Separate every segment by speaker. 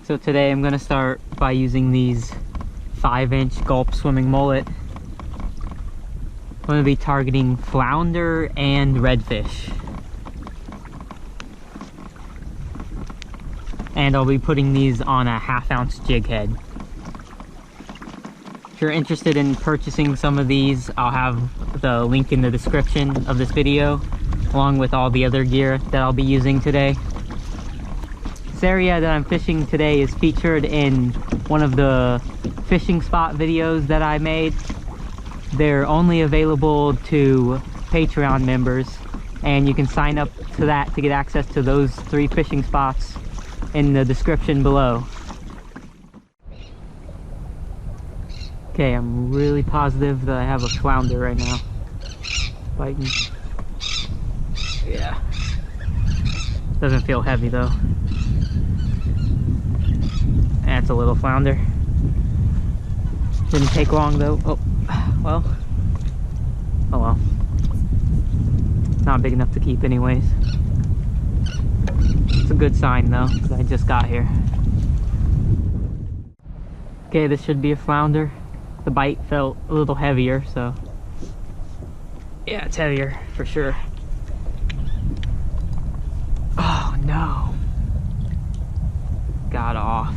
Speaker 1: So today I'm gonna start by using these 5-inch gulp swimming mullet. I'm gonna be targeting flounder and redfish. And I'll be putting these on a 1/2 ounce jig head. If you're interested in purchasing some of these, I'll have the link in the description of this video, along with all the other gear that I'll be using today. This area that I'm fishing today is featured in one of the fishing spot videos that I made. They're only available to Patreon members, and you can sign up to that to get access to those 3 fishing spots in the description below. Okay, I'm really positive that I have a flounder right now. Biting. Yeah. Doesn't feel heavy though. That's a little flounder. Didn't take long though. Oh, well. Oh well. Not big enough to keep anyways. It's a good sign though, because I just got here. Okay, this should be a flounder. The bite felt a little heavier, so yeah, it's heavier for sure. Oh no. Got off.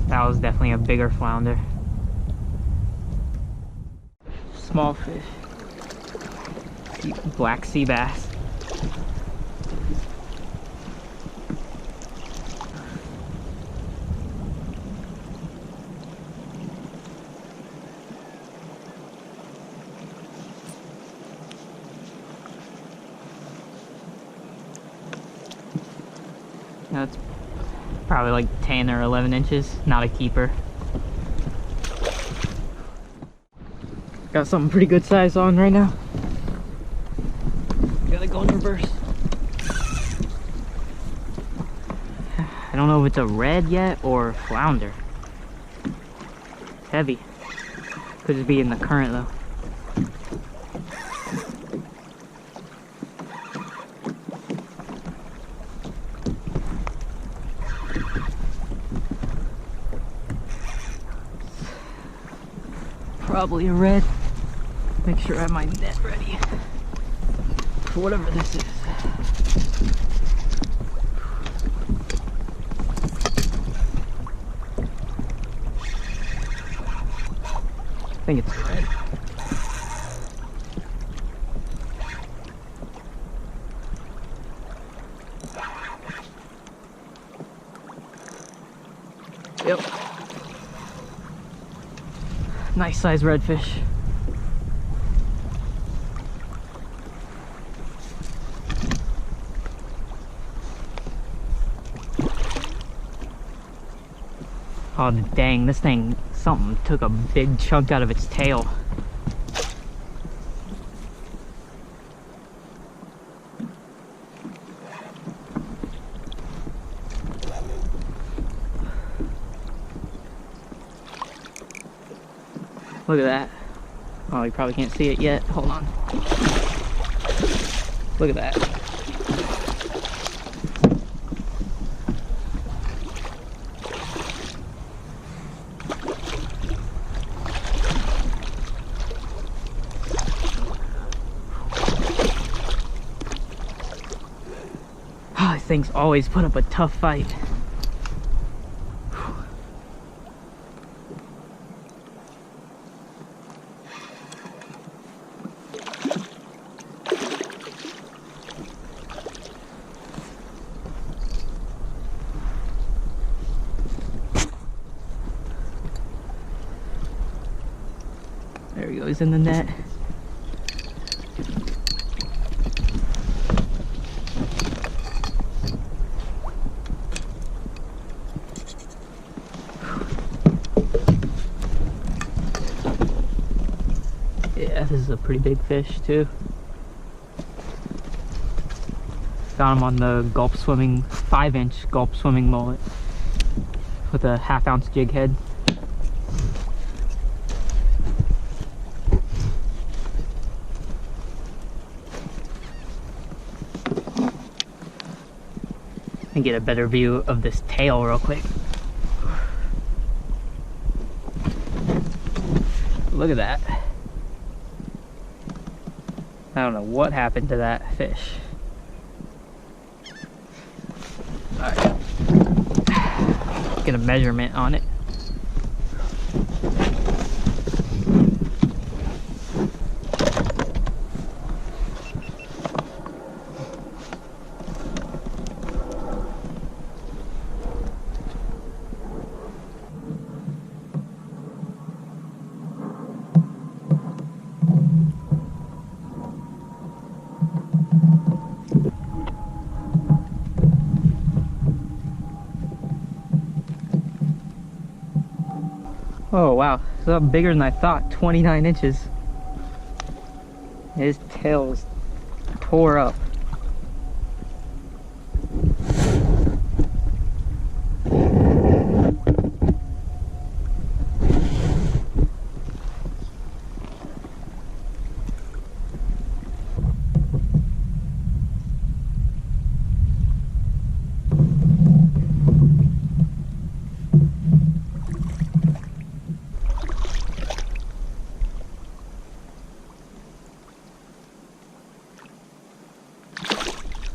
Speaker 1: That was definitely a bigger flounder. Small fish. Black sea bass. Now it's probably like 10 or 11 inches, not a keeper. Got something pretty good size on right now. Gotta go in reverse. I don't know if it's a red yet or a flounder. It's heavy. Could just be in the current though. Probably a red. Make sure I have my net ready for whatever this is. I think it's red. Yep. Nice size redfish. Oh dang, this thing, something took a big chunk out of its tail. Look at that. Oh, you probably can't see it yet. Hold on. Look at that. Oh, these things always put up a tough fight. There he goes in the net. Yeah, this is a pretty big fish too. Got him on the gulp swimming, 5-inch gulp swimming mullet with a 1/2 ounce jig head. And get a better view of this tail real quick. look at that. I don't know what happened to that fish. Alright. Get a measurement on it. Oh wow, it's a lot bigger than I thought. 29 inches. His tail's tore up.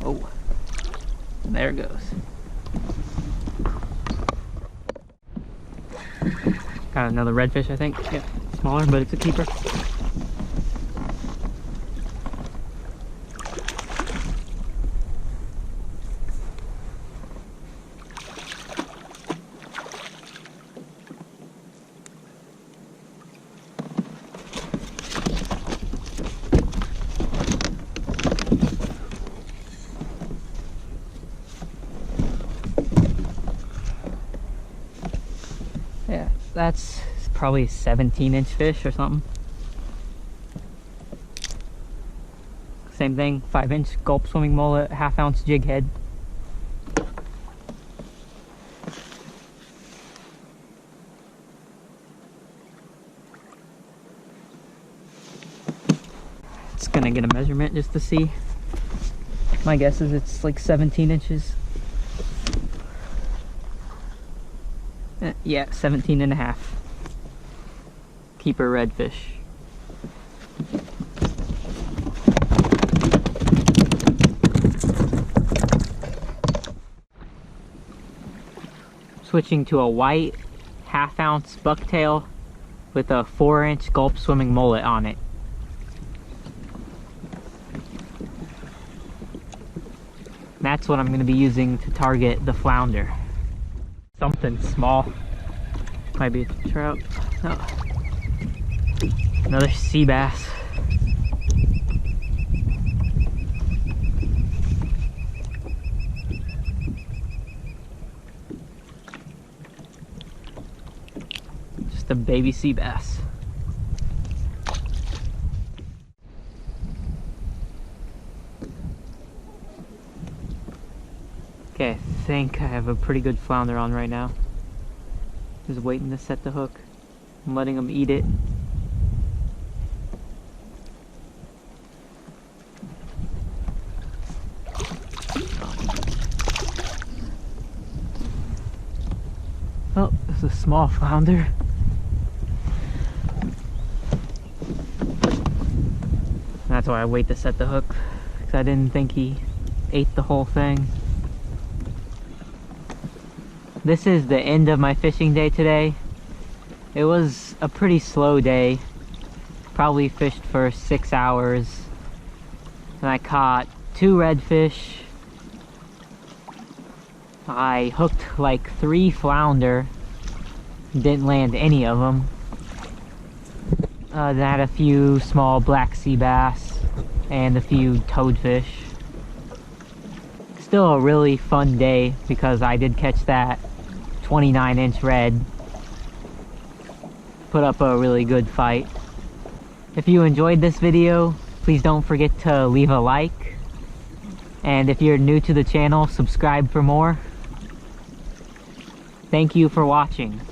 Speaker 1: Oh, there it goes. Got another redfish, I think. Yeah, smaller, but it's a keeper. Yeah, that's probably a 17-inch fish or something. Same thing, 5-inch gulp swimming mullet, half-ounce jig head. It's gonna get a measurement just to see. My guess is it's like 17 inches. Yeah, 17 and a half. Keeper redfish. Switching to a white half-ounce bucktail with a 4-inch gulp swimming mullet on it. That's what I'm going to be using to target the flounder. Something small. Might be a trout. Oh. Another sea bass. Just a baby sea bass. Okay, I think I have a pretty good flounder on right now. Just waiting to set the hook. I'm letting him eat it. Oh, this is a small flounder. That's why I wait to set the hook, because I didn't think he ate the whole thing. This is the end of my fishing day today. It was a pretty slow day. Probably fished for 6 hours. And I caught 2 redfish. I hooked like 3 flounder. Didn't land any of them. Then I had a few small black sea bass and a few toadfish. Still a really fun day because I did catch that 29-inch red. Put up a really good fight. If you enjoyed this video, please don't forget to leave a like. And if you're new to the channel, subscribe for more. Thank you for watching.